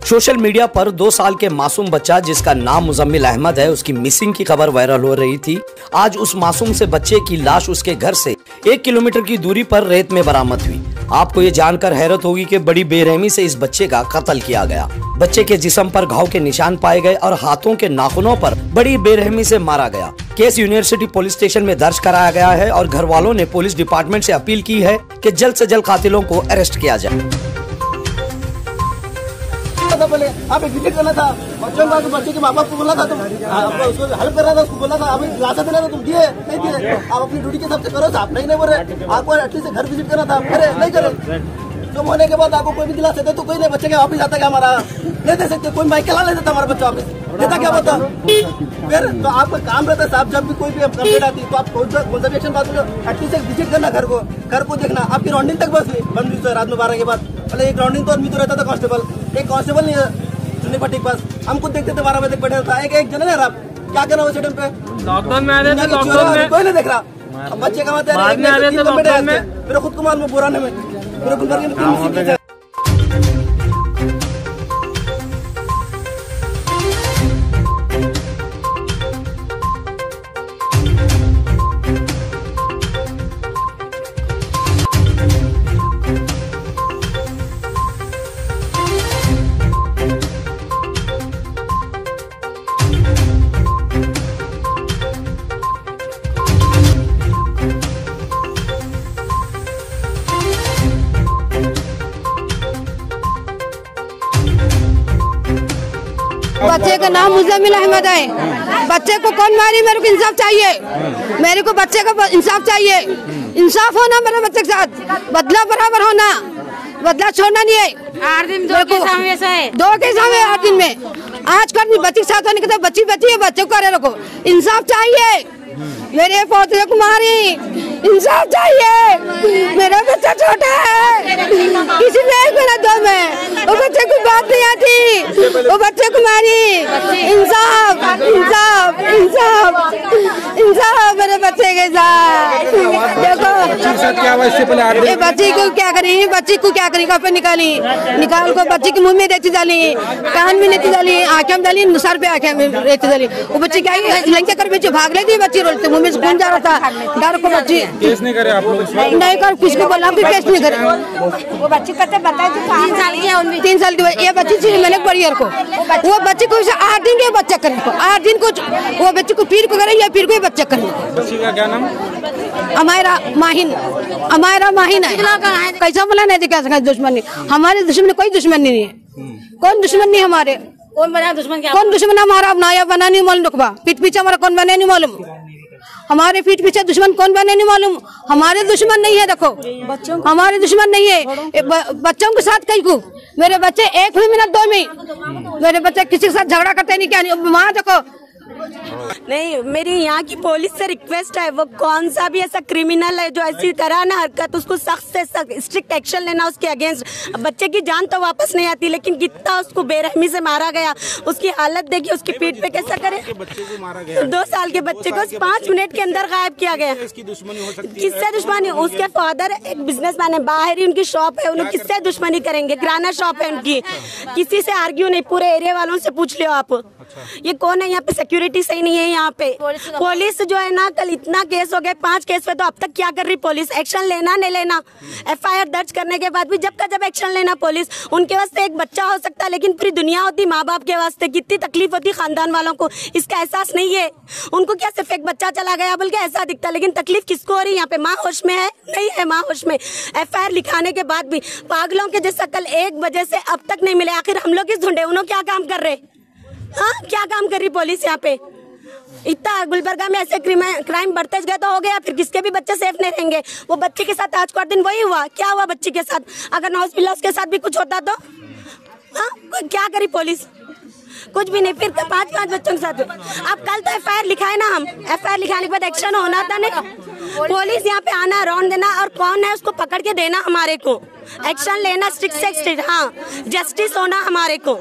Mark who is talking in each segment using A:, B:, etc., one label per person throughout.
A: Social media पर 2 साल के मासूम बच्चा जिसका नाम मुजम्मिल अहमद है, उसकी मिसिंग की खबर वायरल हो रही थी। आज उस मासूम से बच्चे की लाश उसके घर से 1 किलोमीटर की दूरी पर रेत में बरामद हुई। आपको ये जानकर हैरत होगी कि बड़ी बेरहमी से इस बच्चे का कत्ल किया गया। बच्चे के जिस्म पर घाव के निशान पाए गए और हाथों के नाखूनों पर बड़ी बेरहमी से मारा गया। केस यूनिवर्सिटी पुलिस स्टेशन में दर्ज कराया गया है और घर वालों ने पुलिस डिपार्टमेंट से अपील की है कि जल्द से जल्द कातिलों को अरेस्ट किया जाए।
B: पहले आप एक विजिट करना था, बच्चे के माँ बाप को बोला था, तुम उसको हेल्प कर रहा था, उसको बोला था, आप दिलासा देना था, तुम दिए नहीं दिए? आप अपनी ड्यूटी के हिसाब से करो साहब, नहीं बोल रहे। आपको एटलीस्ट घर विजिट करना था, करे नहीं करे। तुम होने के बाद आपको कोई भी दिलासा दे तो कोई नहीं, बच्चे के वापिस आता क्या हमारा नहीं दे सकते? कोई माइक ला ले देता हमारा बच्चा वापिस देता क्या बता? फिर तो आपका काम रहता है साहब, जब भी कोई भी कंप्लेंट आती है तो आप कौन सा एक्शन बात करो, एटलीस्ट एक विजिट करना घर को देखना। आपकी राउंडिंग तक बस बंद हुई रात में 12 के बाद। पहले एक राउंडिंग तो आदमी तो रहता था कांस्टेबल, एक कांस्टेबल नहीं है चुनी पट्टी के पास। हम खुद देखते थे 12 बजे तक बैठे था, एक जने आप क्या करना उस टाइम पे? लॉकडाउन में आए थे, लॉकडाउन में कोई नहीं देख रहा। बच्चे का मेरे खुद को मालूम बुराने में पूरे गुलबर्ग में
C: बच्चे का नाम मुजम्मिल अहमद है। बच्चे को कौन मारी? मेरे को इंसाफ चाहिए, मेरे को बच्चे का इंसाफ चाहिए। इंसाफ होना मेरे बच्चे के साथ, बदला बराबर होना, बदला छोड़ना नहीं है।
D: 8 दिन 2 केस है,
C: 2 केस है 8 दिन में। आज कल बच्ची के साथ होने के बच्ची है, बच्चे को करे रखो। इंसाफ चाहिए मेरे पोते को मारी, इंसाफ चाहिए। मेरा बच्चा छोटा है, किसी ने 1 महीना 2 में वो बच्चे को बात नहीं आती, वो बच्चे को मारी। इंसाफ इंसाफ इंसाफ इंसाफ मेरे बच्चे के साथ। देखो ये बच्ची को क्या करी, बच्ची को क्या करी? कपड़े निकाल को बच्ची के मुंह में रेती डाली, कान में रेती डाली, आँखें में डाली, सर पे आँखें में रेती डाली। वो बच्ची क्या लंके कर बच्चे भाग रही थी, बच्ची रोलते मुंह में खून जा रहा था। डर को बच्ची
E: केस नहीं करे आप लोग?
C: नहीं कर, किसको बोला कि केस नहीं करे।
D: वो बच्ची कहते बताए 3 साल की है,
C: 3 साल की ये बच्ची थी मैंने परियर को। वो बच्ची को 8 दिन के बच्चा करने को, 8 दिन को वो बच्चे को पीर को करे या पीर को बच्चा करने को।
E: बच्ची का क्या नाम?
C: अमायरा माहिन, अमायरा माहिन है। कैसा बोला नहीं क्या सकता दुश्मनी? हमारे दुश्मन कोई दुश्मन नहीं है, कौन दुश्मन नहीं हमारे।
D: कौन बना दुश्मन? क्या
C: कौन दुश्मन? हमारा नाया बना नहीं मालूम, रुकबा पीठ पीछे हमारा कौन बने नहीं मालूम। हमारे पीठ पीछे दुश्मन कौन बने नहीं मालूम। हमारे दुश्मन नहीं है, देखो हमारे दुश्मन नहीं है। बच्चों के साथ कई को मेरे बच्चे 1 मिनट 2 मिनट मेरे बच्चे किसी के साथ झगड़ा करते नहीं, क्या नहीं। वहाँ देखो
F: नहीं, मेरी यहाँ की पुलिस से रिक्वेस्ट है, वो कौन सा भी ऐसा क्रिमिनल है जो ऐसी तरह ना हरकत, उसको सख्त से सख्त स्ट्रिक्ट एक्शन लेना उसके अगेंस्ट। बच्चे की जान तो वापस नहीं आती, लेकिन कितना उसको बेरहमी से मारा गया, उसकी हालत देखिए, उसकी पीठ पे कैसा करे। 2 साल के बच्चे को 5 मिनट के अंदर गायब किया गया। किससे दुश्मनी? उसके फादर एक बिजनेसमैन है, बाहर ही उनकी शॉप है, उन्हें किससे दुश्मनी करेंगे? किराना शॉप है उनकी, किसी से आर्ग्यू नहीं। पूरे एरिया वालों से पूछ लियो आप, ये कौन है यहाँ पे? सिक्योरिटी सही नहीं है यहाँ पे। पुलिस जो है ना, कल इतना केस हो गए, 5 केस पे, तो अब तक क्या कर रही पुलिस? एक्शन लेना नहीं लेना? FIR दर्ज करने के बाद भी जब का जब एक्शन लेना पुलिस। उनके वास्ते एक बच्चा हो सकता है, लेकिन पूरी दुनिया होती माँ बाप के वास्ते। कितनी तकलीफ होती खानदान वालों को, इसका एहसास नहीं है उनको। क्या सिर्फ एक बच्चा चला गया बोल के ऐसा दिखता, लेकिन तकलीफ किसको हो रही है यहाँ पे? माँ होश में है? नहीं है माँ होश में। FIR लिखाने के बाद भी पागलों के जैसा कल 1 बजे से अब तक नहीं मिले। आखिर हम लोग किस ढूंढे? उन्होंने क्या काम कर रहे? हाँ, क्या काम कर रही पुलिस यहाँ पे? इतना गुलबर्गा में ऐसे क्राइम बढ़ते गए तो हो गया, फिर किसके भी बच्चे सेफ नहीं रहेंगे। वो बच्चे के साथ आज का दिन वही हुआ। क्या हुआ बच्ची के साथ? अगर नौजबिल्ला उसके साथ भी कुछ होता तो हाँ, क्या करी पुलिस? कुछ भी नहीं। फिर 5 बच्चों के साथ अब कल तो FIR लिखाए ना, हम FIR लिखाने के बाद एक्शन होना था नहीं। पुलिस यहाँ पे आना, राउंड देना, और कौन है उसको पकड़ के देना, हमारे को एक्शन लेना, स्ट्रिक्ट से स्ट्रिक्ट। हाँ, जस्टिस होना हमारे को।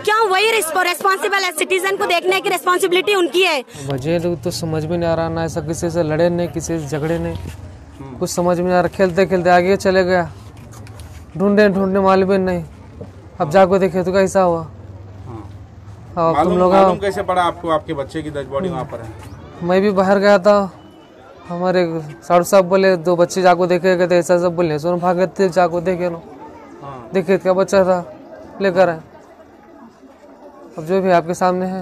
F: क्यों? वही रिस्पॉन्सिबल है, सिटीजन को देखने की रिस्पॉन्सिबिलिटी उनकी है।
G: मुझे तो समझ में नहीं आ रहा, ना ऐसा किसी से लड़े नहीं, किसी से झगड़े नहीं, कुछ समझ में नहीं आ रहा। खेलते खेलते आगे चले गया, ढूंढने मालूम नहीं। अब जाको देखे तो कैसा हुआ।
E: हाँ।
G: अब तुम लोग
E: मालूम कैसे पड़ा आपको आपके बच्चे की डेड बॉडी वहाँ पर है?
G: मैं भी बाहर गया था, हमारे साड़ू साहब बोले 2 बच्चे जाको देखे गए थे, ऐसा सब बोले, सोन भागे थे जाको देखे लो। देखे क्या बच्चा था लेकर आए। अब जो भी आपके सामने है।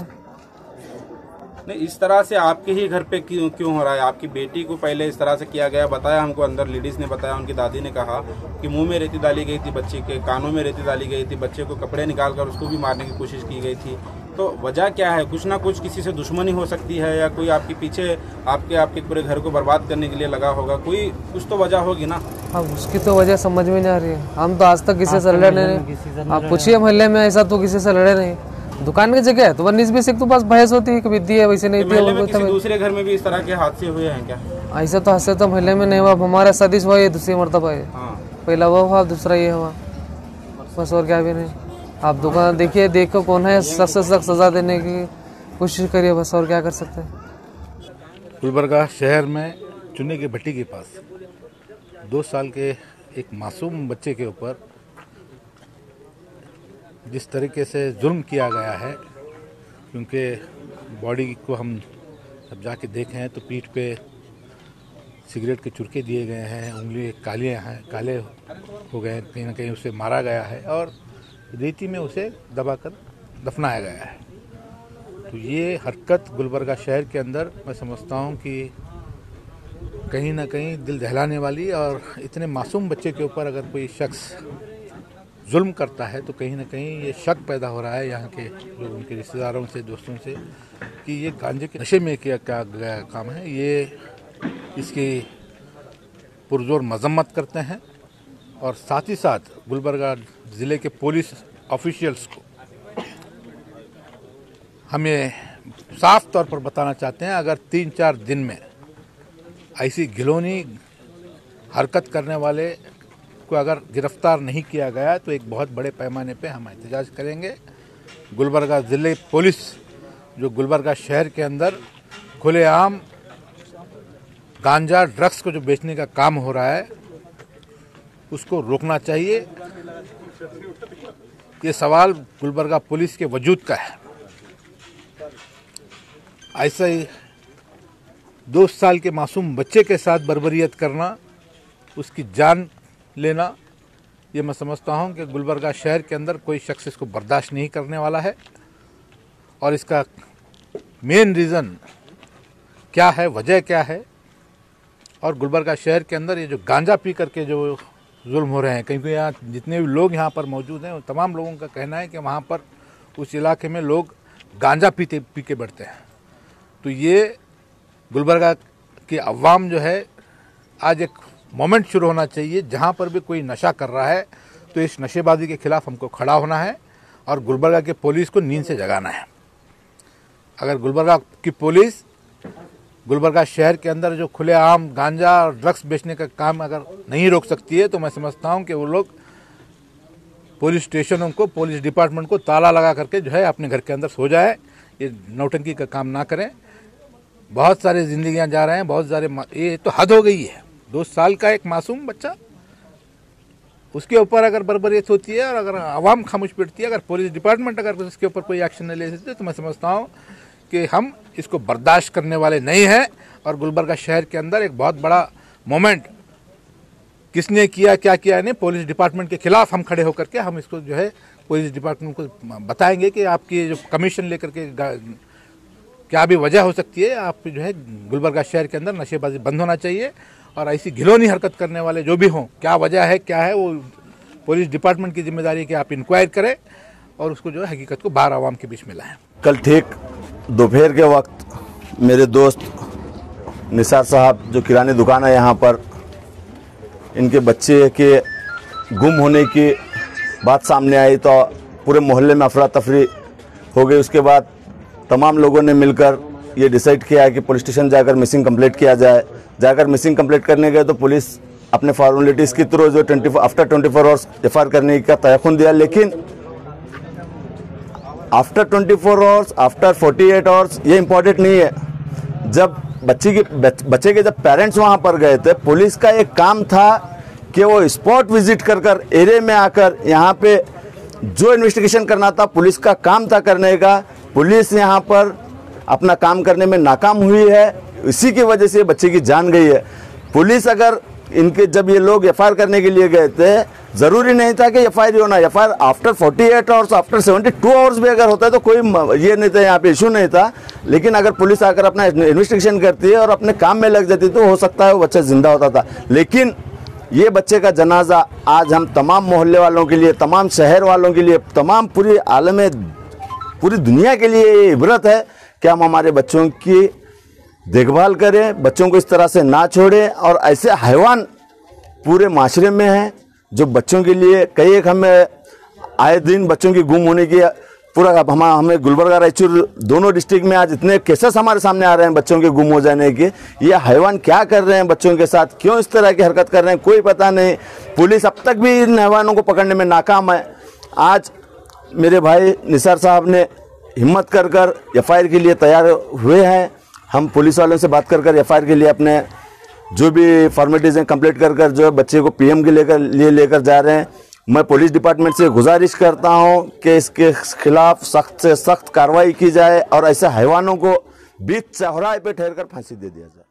E: नहीं, इस तरह से आपके ही घर पे क्यों हो रहा है? आपकी बेटी को पहले इस तरह से किया गया, बताया हमको, अंदर लेडीज ने बताया, उनकी दादी ने कहा कि मुंह में रेती डाली गई थी, बच्चे के कानों में रेती डाली गई थी, बच्चे को कपड़े निकाल कर उसको भी मारने की कोशिश की गई थी। तो वजह क्या है? कुछ ना कुछ किसी से दुश्मनी हो सकती है, या कोई आपके पीछे आपके पूरे घर को बर्बाद करने के लिए लगा होगा, कोई कुछ तो वजह होगी ना।
G: अब उसकी तो वजह समझ में नहीं आ रही है। हम तो आज तक किसी से लड़े नहीं। आप पूछिए मोहल्ले में, ऐसा तो किसी से लड़े नहीं। दुकान की जगह है तो 19-20 एक तो बस बहस होती है, कभी दी है वैसे नहीं दी।
E: किसी दूसरे घर में भी इस तरह के हादसे हुए हैं क्या?
G: ऐसा तो हादसे तो मोहल्ले में नहीं हुआ। हमारा सदिश हुआ, ये दूसरी मरतबा है। पहला वो हुआ, दूसरा ये हुआ, बस और क्या भी नहीं। आप दुकान देखिए, देखो कौन है, सख्त से सख्त सजा देने की कोशिश करिए, बस और क्या कर सकते हैं।
H: गुलबर्गा शहर में चुन्नी की भट्टी के पास 2 साल के एक मासूम बच्चे के ऊपर जिस तरीके से जुल्म किया गया है, क्योंकि बॉडी को हम जब जाके देखे हैं तो पीठ पे सिगरेट के चुरके दिए गए हैं, उंगली काले हो गए हैं, कहीं ना कहीं उसे मारा गया है और रेती में उसे दबाकर दफनाया गया है। तो ये हरकत गुलबर्गा शहर के अंदर मैं समझता हूँ कि कहीं ना कहीं दिल दहलाने वाली, और इतने मासूम बच्चे के ऊपर अगर कोई शख्स जुल्म करता है तो कहीं ना कहीं ये शक पैदा हो रहा है यहाँ के जो उनके रिश्तेदारों से, दोस्तों से, कि ये गांजे के नशे में क्या गया काम है। ये इसकी पुरजोर मजम्मत करते हैं और साथ ही साथ गुलबर्गा ज़िले के पुलिस ऑफिशियल्स को हम ये साफ तौर पर बताना चाहते हैं, अगर 3-4 दिन में ऐसी घिनौनी हरकत करने वाले को अगर गिरफ्तार नहीं किया गया तो एक बहुत बड़े पैमाने पे हम एहतजाज करेंगे। गुलबर्गा ज़िले पुलिस जो गुलबर्गा शहर के अंदर खुलेआम गांजा ड्रग्स को जो बेचने का काम हो रहा है उसको रोकना चाहिए। ये सवाल गुलबर्गा पुलिस के वजूद का है। ऐसा ही 2 साल के मासूम बच्चे के साथ बर्बरियत करना, उसकी जान लेना, ये मैं समझता हूँ कि गुलबर्गा शहर के अंदर कोई शख्स इसको बर्दाश्त नहीं करने वाला है। और इसका मेन रीज़न क्या है, वजह क्या है, और गुलबर्गा शहर के अंदर ये जो गांजा पी करके जो जुल्म हो रहे हैं, क्योंकि यहाँ जितने भी लोग यहाँ पर मौजूद हैं तमाम लोगों का कहना है कि वहाँ पर उस इलाके में लोग गांजा पी के बढ़ते हैं। तो ये गुलबर्गा की अवाम जो है, आज एक मोमेंट शुरू होना चाहिए जहाँ पर भी कोई नशा कर रहा है तो इस नशेबाजी के खिलाफ हमको खड़ा होना है और गुलबर्गा के पुलिस को नींद से जगाना है। अगर गुलबर्गा की पुलिस गुलबर्गा शहर के अंदर जो खुलेआम गांजा और ड्रग्स बेचने का काम अगर नहीं रोक सकती है तो मैं समझता हूं कि वो लोग पुलिस स्टेशनों को, पुलिस डिपार्टमेंट को ताला लगा करके जो है अपने घर के अंदर सो जाए। ये नौटंकी का काम ना करें। बहुत सारे जिंदगियां जा रहे हैं, बहुत सारे, ये तो हद हो गई है। 2 साल का एक मासूम बच्चा, उसके ऊपर अगर बर्बरियत होती है और अगर आवाम खामोश बैठती है, अगर पुलिस डिपार्टमेंट अगर इसके ऊपर कोई एक्शन नहीं ले सकते तो मैं समझता हूँ कि हम इसको बर्दाश्त करने वाले नहीं हैं। और गुलबर्गा शहर के अंदर एक बहुत बड़ा मोमेंट किसने किया, क्या किया नहीं, पुलिस डिपार्टमेंट के खिलाफ हम खड़े होकर के हम इसको जो है पुलिस डिपार्टमेंट को बताएंगे कि आपकी जो कमीशन लेकर के क्या भी वजह हो सकती है, आप जो है गुलबर्गा शहर के अंदर नशेबाजी बंद होना चाहिए और ऐसी घिनौनी हरकत करने वाले जो भी हों, क्या वजह है, क्या है, वो पुलिस डिपार्टमेंट की जिम्मेदारी है कि आप इंक्वायर करें और उसको जो है हकीकत को बाहर आवाम के बीच में लाएं।
I: कल ठीक दोपहर के वक्त मेरे दोस्त निसार साहब जो किराने दुकान है यहाँ पर, इनके बच्चे के गुम होने की बात सामने आई तो पूरे मोहल्ले में अफरा तफरी हो गई। उसके बाद तमाम लोगों ने मिलकर ये डिसाइड किया है कि पुलिस स्टेशन जाकर मिसिंग कंप्लेंट किया जाए। जाकर मिसिंग कंप्लेंट करने गए तो पुलिस अपने फॉर्मेलिटीज़ की थ्रू जो आफ्टर 24 आवर्स एफआईआर करने का तयखुन दिया, लेकिन आफ्टर 24 आवर्स, आफ्टर 48 आवर्स ये इम्पोर्टेंट नहीं है। जब बच्चे के जब पेरेंट्स वहाँ पर गए थे, पुलिस का एक काम था कि वो स्पॉट विजिट कर एरिया में आकर यहाँ पे जो इन्वेस्टिगेशन करना था पुलिस का काम था करने का, पुलिस यहाँ पर अपना काम करने में नाकाम हुई है। इसी की वजह से बच्चे की जान गई है। पुलिस अगर इनके जब ये लोग एफआईआर करने के लिए गए थे, ज़रूरी नहीं था कि एफआईआर होना, FIR after 48 hours, after 72 hours भी अगर होता है तो कोई ये नहीं था, यहाँ पे इशू नहीं था। लेकिन अगर पुलिस आकर अपना इन्वेस्टिगेशन करती है और अपने काम में लग जाती तो हो सकता है वो बच्चा जिंदा होता था। लेकिन ये बच्चे का जनाजा आज हम तमाम मोहल्ले वालों के लिए, तमाम शहर वालों के लिए, तमाम पूरी आलम, पूरी दुनिया के लिए ये इबरत है कि हम हमारे बच्चों की देखभाल करें, बच्चों को इस तरह से ना छोड़ें। और ऐसे हैवान पूरे माशरे में हैं जो बच्चों के लिए कई एक हमें आए दिन बच्चों की गुम होने की पूरा हमें गुलबर्गा रायचूर दोनों डिस्ट्रिक्ट में आज इतने केसेस हमारे सामने आ रहे हैं बच्चों के गुम हो जाने के। ये हैवान क्या कर रहे हैं बच्चों के साथ, क्यों इस तरह की हरकत कर रहे हैं, कोई पता नहीं। पुलिस अब तक भी इन हैवानों को पकड़ने में नाकाम है। आज मेरे भाई निसार साहब ने हिम्मत कर एफआईआर के लिए तैयार हुए हैं। हम पुलिस वालों से बात कर एफआईआर के लिए अपने जो भी फॉर्मेलिटीज़ हैं कंप्लीट कर जो है बच्चे को पीएम के लेकर जा रहे हैं। मैं पुलिस डिपार्टमेंट से गुजारिश करता हूं कि इसके खिलाफ सख्त से सख्त कार्रवाई की जाए और ऐसे हैवानों को बीच चौराहे पे ठहर कर फांसी दे दिया जाए।